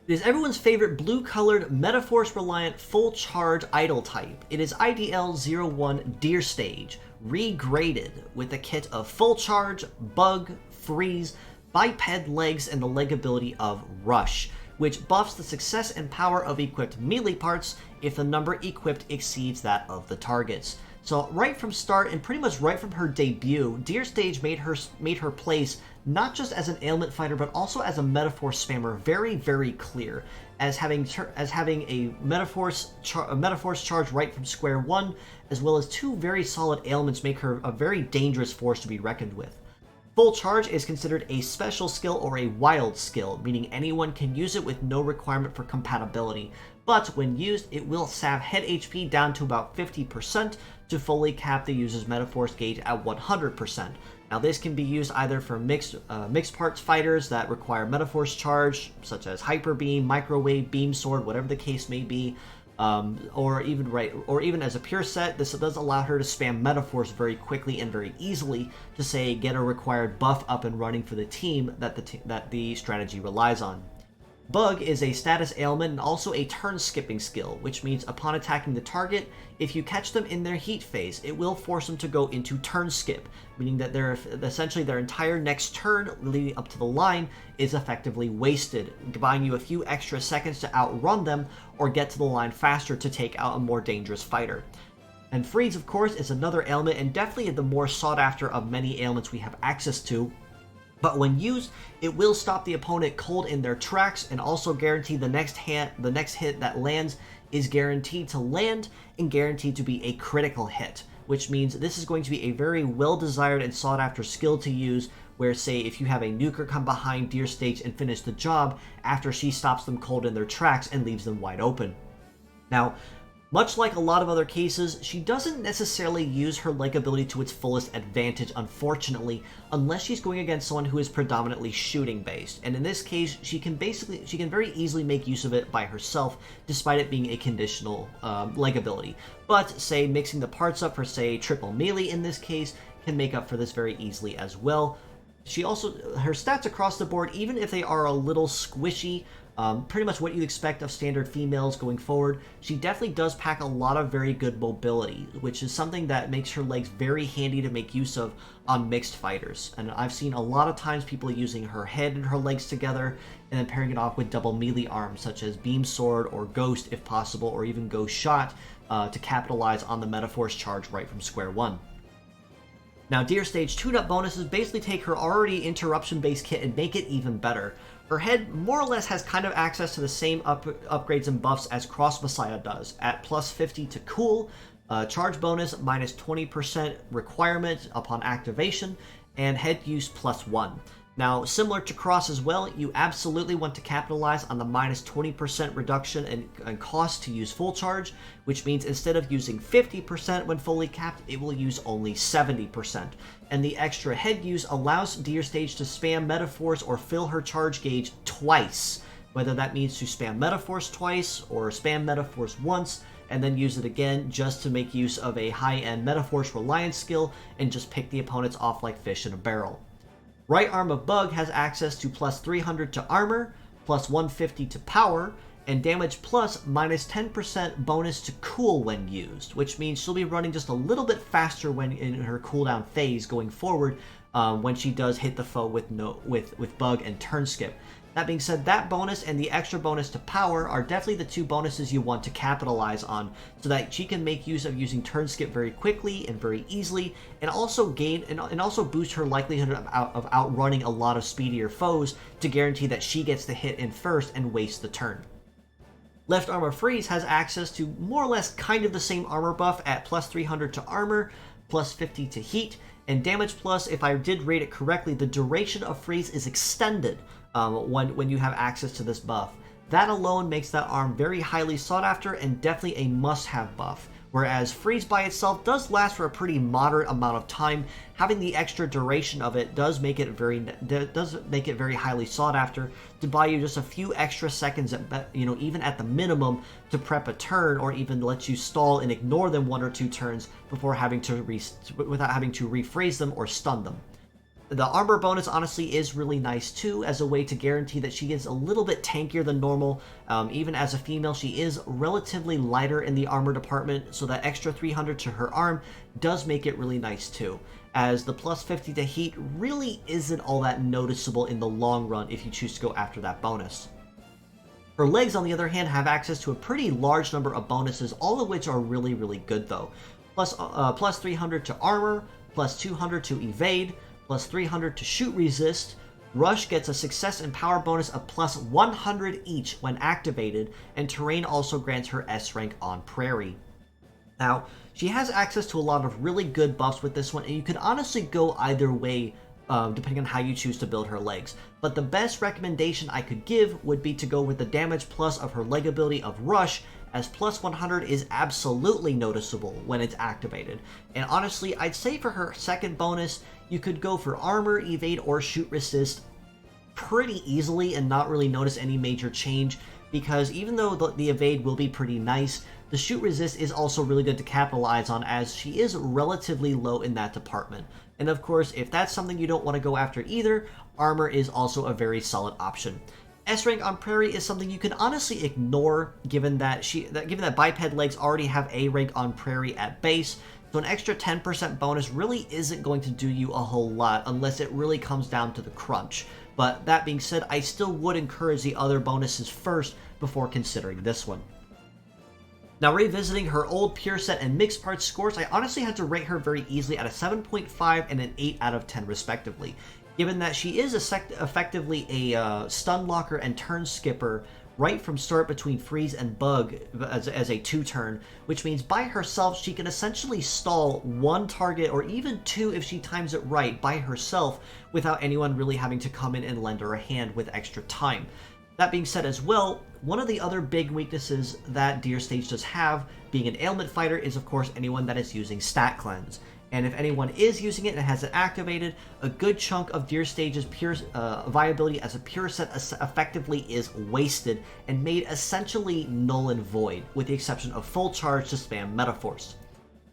It is everyone's favorite blue-colored, Medaforce-reliant, full-charge idle type. It is IDL01 Deer Stage, regraded with a kit of full charge, bug, freeze, biped legs, and the leg ability of Rush, which buffs the success and power of equipped melee parts if the number equipped exceeds that of the targets. So right from start, and pretty much right from her debut, Deer Stage made her place not just as an ailment fighter, but also as a Medaforce spammer very, very clear, as having a Medaforce charge right from square one, as well as two very solid ailments make her a very dangerous force to be reckoned with. Full charge is considered a special skill or a wild skill, meaning anyone can use it with no requirement for compatibility, but when used, it will sap head HP down to about 50% to fully cap the user's Medaforce gauge at 100%. Now this can be used either for mixed parts fighters that require Medaforce charge, such as Hyper Beam, Microwave, Beam Sword, whatever the case may be, or even as a pure set. This does allow her to spam Medaforce very quickly and very easily to, say, get a required buff up and running for the team that the strategy relies on. Bug is a status ailment and also a turn skipping skill, which means upon attacking the target, if you catch them in their heat phase, it will force them to go into turn skip, meaning that essentially their entire next turn leading up to the line is effectively wasted, buying you a few extra seconds to outrun them or get to the line faster to take out a more dangerous fighter. And freeze, of course, is another ailment and definitely the more sought after of many ailments we have access to. But when used, it will stop the opponent cold in their tracks and also guarantee the next hit that lands is guaranteed to land and guaranteed to be a critical hit, which means this is going to be a very well-desired and sought-after skill to use where, say, if you have a nuker come behind Deer Stage and finish the job after she stops them cold in their tracks and leaves them wide open. Now, much like a lot of other cases, she doesn't necessarily use her leg ability to its fullest advantage, unfortunately, unless she's going against someone who is predominantly shooting based. And in this case, she can very easily make use of it by herself, despite it being a conditional leg ability. But, say, mixing the parts up for, say, triple melee in this case, can make up for this very easily as well. Her stats across the board, even if they are a little squishy, pretty much what you'd expect of standard females going forward, she definitely does pack a lot of very good mobility, which is something that makes her legs very handy to make use of on mixed fighters. And I've seen a lot of times people using her head and her legs together, and then pairing it off with double melee arms, such as Beam Sword or Ghost if possible, or even Ghost Shot, to capitalize on the Medaforce charge right from square one. Now, Deer Stage tune-up bonuses basically take her already interruption-based kit and make it even better. Her head more or less has kind of access to the same upgrades and buffs as Cross Messiah does, at plus 50 to cool, charge bonus minus 20% requirement upon activation, and head use plus 1. Now, similar to Cross as well, you absolutely want to capitalize on the minus 20% reduction in cost to use full charge, which means instead of using 50% when fully capped, it will use only 70%. And the extra head use allows Deer Stage to spam Medaforce or fill her charge gauge twice, whether that means to spam Medaforce twice or spam Medaforce once, and then use it again just to make use of a high-end Medaforce reliance skill and just pick the opponents off like fish in a barrel. Right arm of Bug has access to plus 300 to armor, plus 150 to power, and damage plus minus 10% bonus to cool when used, which means she'll be running just a little bit faster when in her cooldown phase going forward when she does hit the foe with Bug and turn skip. That being said, that bonus and the extra bonus to power are definitely the two bonuses you want to capitalize on so that she can make use of using turn skip very quickly and very easily, and also also boost her likelihood of outrunning a lot of speedier foes to guarantee that she gets the hit in first and wastes the turn. Left arm of Freeze has access to more or less kind of the same armor buff at plus 300 to armor, plus 50 to heat, and damage plus, if I did rate it correctly, the duration of Freeze is extended when you have access to this buff. That alone makes that arm very highly sought after and definitely a must-have buff. Whereas Freeze by itself does last for a pretty moderate amount of time, having the extra duration of it does make it very highly sought after to buy you just a few extra seconds, even at the minimum, to prep a turn, or even let you stall and ignore them one or two turns before without having to refreeze them or stun them. The armor bonus honestly is really nice too, as a way to guarantee that she is a little bit tankier than normal. Even as a female, she is relatively lighter in the armor department, so that extra 300 to her arm does make it really nice too, as the plus 50 to heat really isn't all that noticeable in the long run if you choose to go after that bonus. Her legs, on the other hand, have access to a pretty large number of bonuses, all of which are really, really good though. Plus 300 to armor, plus 200 to evade, plus 300 to shoot resist. Rush gets a success and power bonus of plus 100 each when activated, and terrain also grants her S rank on Prairie. Now, she has access to a lot of really good buffs with this one, and you could honestly go either way depending on how you choose to build her legs. But the best recommendation I could give would be to go with the damage plus of her leg ability of Rush, as plus 100 is absolutely noticeable when it's activated. And honestly, I'd say for her second bonus, you could go for armor, evade, or shoot resist pretty easily and not really notice any major change, because even though the evade will be pretty nice, the shoot resist is also really good to capitalize on, as she is relatively low in that department. And of course, if that's something you don't want to go after either, armor is also a very solid option. S rank on Prairie is something you can honestly ignore, given that biped legs already have A rank on Prairie at base, so an extra 10% bonus really isn't going to do you a whole lot unless it really comes down to the crunch. But that being said, I still would encourage the other bonuses first before considering this one. Now, revisiting her old pure set and mixed parts scores, I honestly had to rate her very easily at a 7.5 and an 8 out of 10 respectively, given that she is effectively a stun locker and turn skipper right from start between freeze and bug as a 2-turn, which means by herself she can essentially stall one target, or even two if she times it right, by herself without anyone really having to come in and lend her a hand with extra time. That being said as well, one of the other big weaknesses that Deer Stage does have, being an ailment fighter, is of course anyone that is using Stat Cleanse. And if anyone is using it and has it activated, a good chunk of Deer Stage's pure viability as a pure set effectively is wasted and made essentially null and void, with the exception of full charge to spam Medaforce.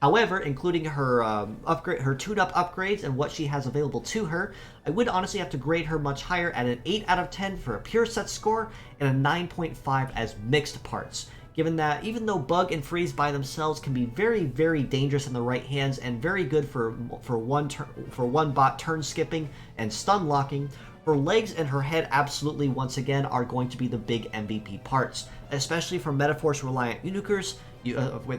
However, including her her Tuneup upgrades and what she has available to her, I would honestly have to grade her much higher at an 8 out of 10 for a pure set score and a 9.5 as mixed parts, given that even though Bug and Freeze by themselves can be very, very dangerous in the right hands and very good for one bot turn skipping and stun locking, her legs and her head absolutely once again are going to be the big MVP parts, especially for Medaforce reliant Unukers,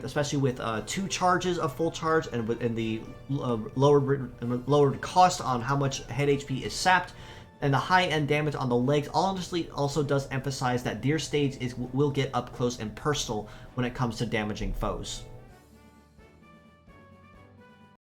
especially with 2 charges of full charge and the lowered cost on how much head HP is sapped, and the high-end damage on the legs honestly also does emphasize that Deer Stage will get up close and personal when it comes to damaging foes.